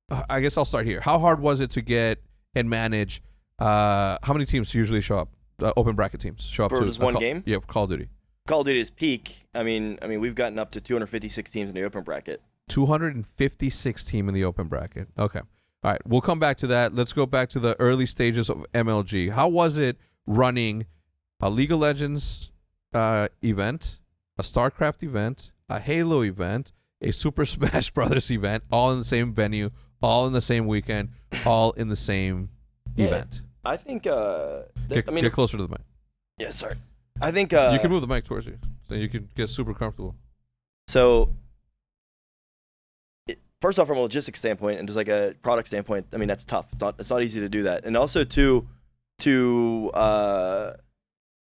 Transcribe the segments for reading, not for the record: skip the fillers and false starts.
I guess I'll start here. How hard was it to get and manage? How many teams usually show up? Open bracket teams show up for to just one game. Yeah, for Call of Duty. Call of Duty is peak. I mean, we've gotten up to 256 teams in the open bracket. 256 team in the open bracket. Okay. All right. We'll come back to that. Let's go back to the early stages of MLG. How was it running a League of Legends event, a StarCraft event, a Halo event, a Super Smash Brothers event, all in the same venue, all in the same weekend, all in the same event? I think. Get closer to the mic. Yeah, sorry. I think you can move the mic towards you, so you can get super comfortable. So, first off, from a logistics standpoint and just like a product standpoint, I mean that's tough. It's not easy to do that, and also to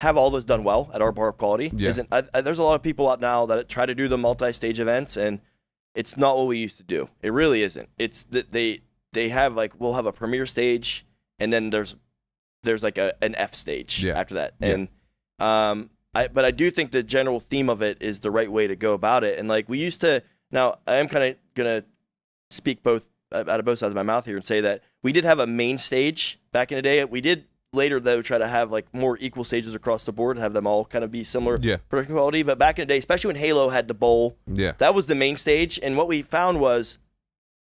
have all this done well at our bar of quality isn't. There's a lot of people out now that try to do the multi-stage events, and it's not what we used to do. It really isn't. It's that they have like we'll have a premiere stage, and then there's like an F stage after that, and but I do think the general theme of it is the right way to go about it. And like we used to, now I am kind of gonna speak both out of both sides of my mouth here and say that we did have a main stage back in the day. We did later though try to have like more equal stages across the board, have them all kind of be similar production quality. But back in the day, especially when Halo had the bowl, that was the main stage. And what we found was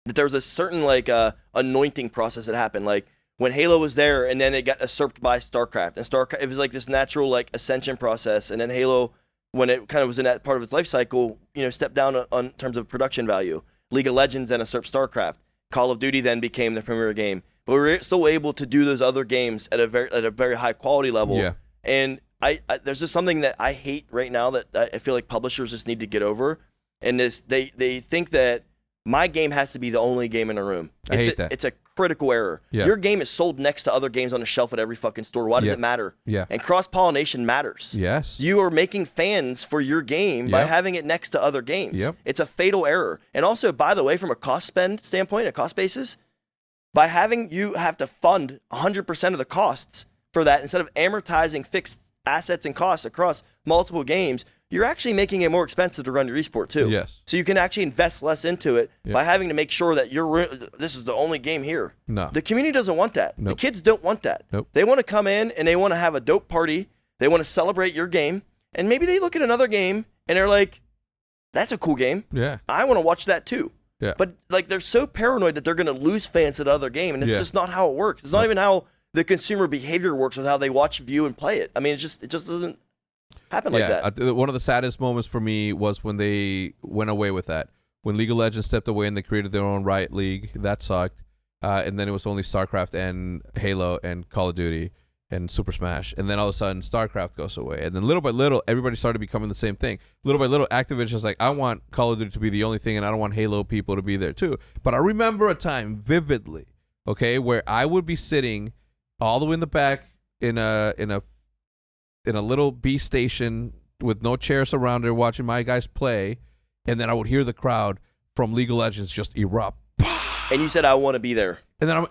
that there was a certain like anointing process that happened. Like when Halo was there, and then it got usurped by StarCraft, and StarCraft, it was like this natural like ascension process, and then Halo, when it kind of was in that part of its life cycle, stepped down on terms of production value. League of Legends then usurped StarCraft. Call of Duty then became the premier game, but we were still able to do those other games at a very high quality level. Yeah. And I there's just something that I hate right now that I feel like publishers just need to get over, and this they think that my game has to be the only game in the room. I hate that. It's a critical error. Yeah. Your game is sold next to other games on the shelf at every fucking store. Why does it matter? Yeah. And cross-pollination matters. Yes. You are making fans for your game by having it next to other games. Yep. It's a fatal error. And also, by the way, from a cost spend standpoint, a cost basis, by having you have to fund 100% of the costs for that instead of amortizing fixed assets and costs across multiple games, you're actually making it more expensive to run your esport too. Yes. So you can actually invest less into it by having to make sure that this is the only game here. No. The community doesn't want that. Nope. The kids don't want that. Nope. They want to come in and they want to have a dope party. They want to celebrate your game. And maybe they look at another game and they're like, that's a cool game. Yeah. I want to watch that too. Yeah. But like they're so paranoid that they're going to lose fans to the other game. And it's just not how it works. It's not even how the consumer behavior works with how they watch, view, and play it. I mean, it just doesn't happen like that. One of the saddest moments for me was when they went away with that. When League of Legends stepped away and they created their own Riot League. That sucked. And then it was only StarCraft and Halo and Call of Duty and Super Smash. And then all of a sudden, StarCraft goes away. And then little by little, everybody started becoming the same thing. Little by little, Activision's like, I want Call of Duty to be the only thing, and I don't want Halo people to be there too. But I remember a time vividly, okay, where I would be sitting all the way in the back in a little B station with no chairs around there watching my guys play, and then I would hear the crowd from League of Legends just erupt. And you said I want to be there. And then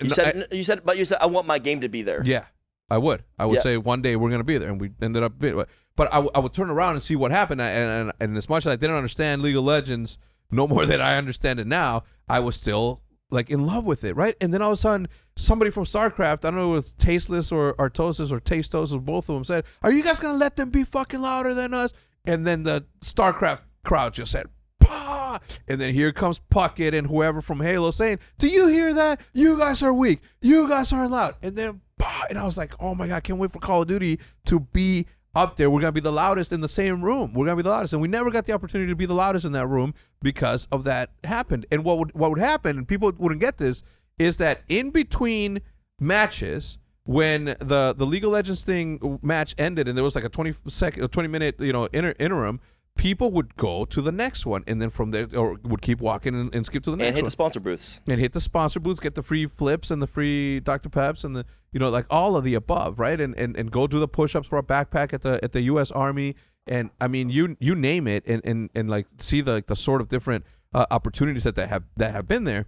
you said I want my game to be there. Yeah, I would say one day we're gonna be there, and we ended up being. But I would turn around and see what happened, and as much as I didn't understand League of Legends no more than I understand it now, I was still like in love with it, right? And then all of a sudden, somebody from StarCraft, I don't know if it was Tasteless or Artosis or Tastos, or both of them said, "Are you guys gonna let them be fucking louder than us?" And then the StarCraft crowd just said, "Pah!" And then here comes Puckett and whoever from Halo saying, "Do you hear that? You guys are weak. You guys aren't loud." And then, pah! And I was like, "Oh my God, can't wait for Call of Duty to be up there. We're gonna be the loudest in the same room. We're gonna be the loudest." And we never got the opportunity to be the loudest in that room because of that happened. And what would happen, and people wouldn't get this, is that in between matches, when the League of Legends thing match ended and there was like a 20-minute interim, people would go to the next one, and then from there, or would keep walking and skip to the next one. And hit the sponsor booths. And hit the sponsor booths, get the free flips and the free Dr. Peps and the, like all of the above, right? And go do the push-ups for a backpack at the U.S. Army. And I mean, you name it, and like see the sort of different opportunities that have been there.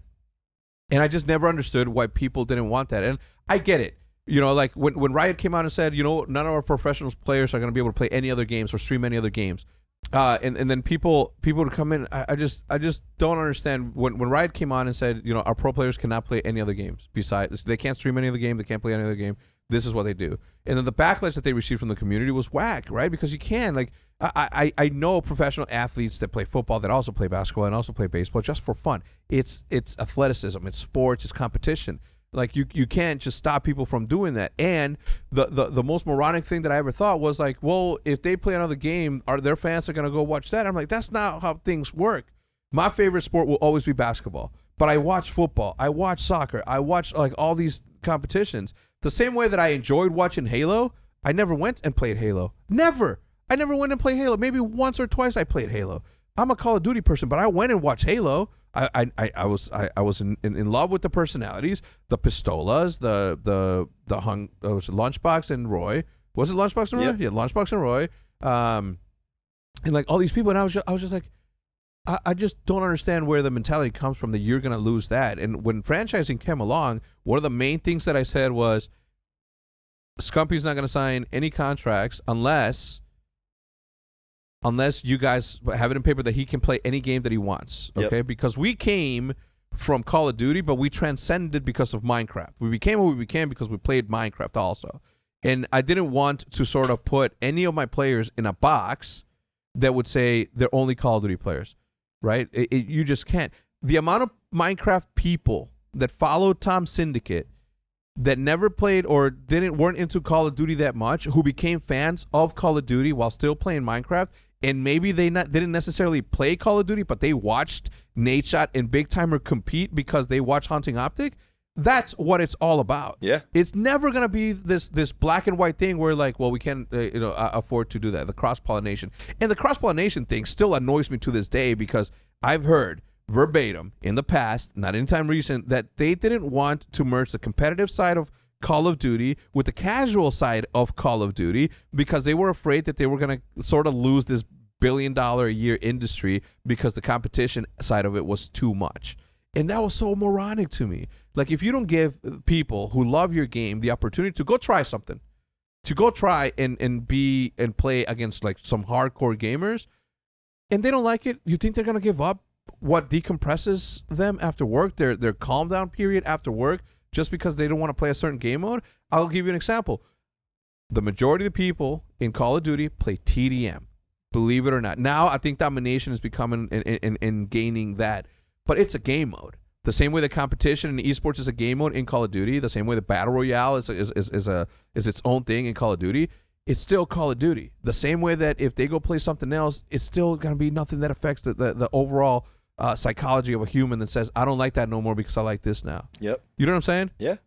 And I just never understood why people didn't want that. And I get it. Like when Riot came out and said, none of our professional players are going to be able to play any other games or stream any other games. And then people to come in. I just don't understand when Riot came on and said, you know, our pro players cannot play any other games besides, they can't stream any other game, they can't play any other game. This is what they do. And then the backlash that they received from the community was whack, right? Because you can, like, I know professional athletes that play football that also play basketball and also play baseball just for fun. It's athleticism, it's sports, it's competition. Like you can't just stop people from doing that. And the most moronic thing that I ever thought was like, well, if they play another game, are their fans are gonna go watch that? I'm like, that's not how things work. My favorite sport will always be basketball, but I watch football, I watch soccer, I watch like all these competitions. The same way that I enjoyed watching Halo, I never went and played Halo. Never. I never went and played Halo. Maybe once or twice I played Halo. I'm a Call of Duty person, but I went and watched Halo. I was in love with the personalities, the pistolas, the was it Lunchbox and Roy? Was it Lunchbox and Roy? Yep. Yeah, Lunchbox and Roy. And like all these people, and I was just like, I just don't understand where the mentality comes from that you're gonna lose that. And when franchising came along, one of the main things that I said was, Scumpy's not gonna sign any contracts unless you guys have it in paper that he can play any game that he wants, okay? Yep. Because we came from Call of Duty, but we transcended because of Minecraft. We became what we became because we played Minecraft also. And I didn't want to sort of put any of my players in a box that would say they're only Call of Duty players, right? You just can't. The amount of Minecraft people that followed Tom Syndicate that never played or weren't into Call of Duty that much, who became fans of Call of Duty while still playing Minecraft, and maybe didn't necessarily play Call of Duty, but they watched Nadeshot and Big Timer compete because they watched Hunting Optic. That's what it's all about. Yeah, it's never gonna be this black and white thing where like, well, we can't afford to do that. The cross pollination and the cross pollination thing still annoys me to this day because I've heard verbatim in the past, not anytime recent, that they didn't want to merge the competitive side of Call of Duty with the casual side of Call of Duty because they were afraid that they were going to sort of lose this $1 billion a year industry because the competition side of it was too much. And that was so moronic to me. Like, if you don't give people who love your game the opportunity to go try something, to go try and play against like some hardcore gamers, and they don't like it, you think they're going to give up what decompresses them after work, their calm down period after work, just because they don't want to play a certain game mode? I'll give you an example. The majority of the people in Call of Duty play TDM, believe it or not. Now I think domination is becoming and gaining that, but it's a game mode. The same way the competition in esports is a game mode in Call of Duty, the same way the battle royale is its own thing in Call of Duty. It's still Call of Duty. The same way that if they go play something else, it's still gonna be nothing that affects the overall psychology of a human that says, I don't like that no more because I like this now. Yep. You know what I'm saying? Yeah.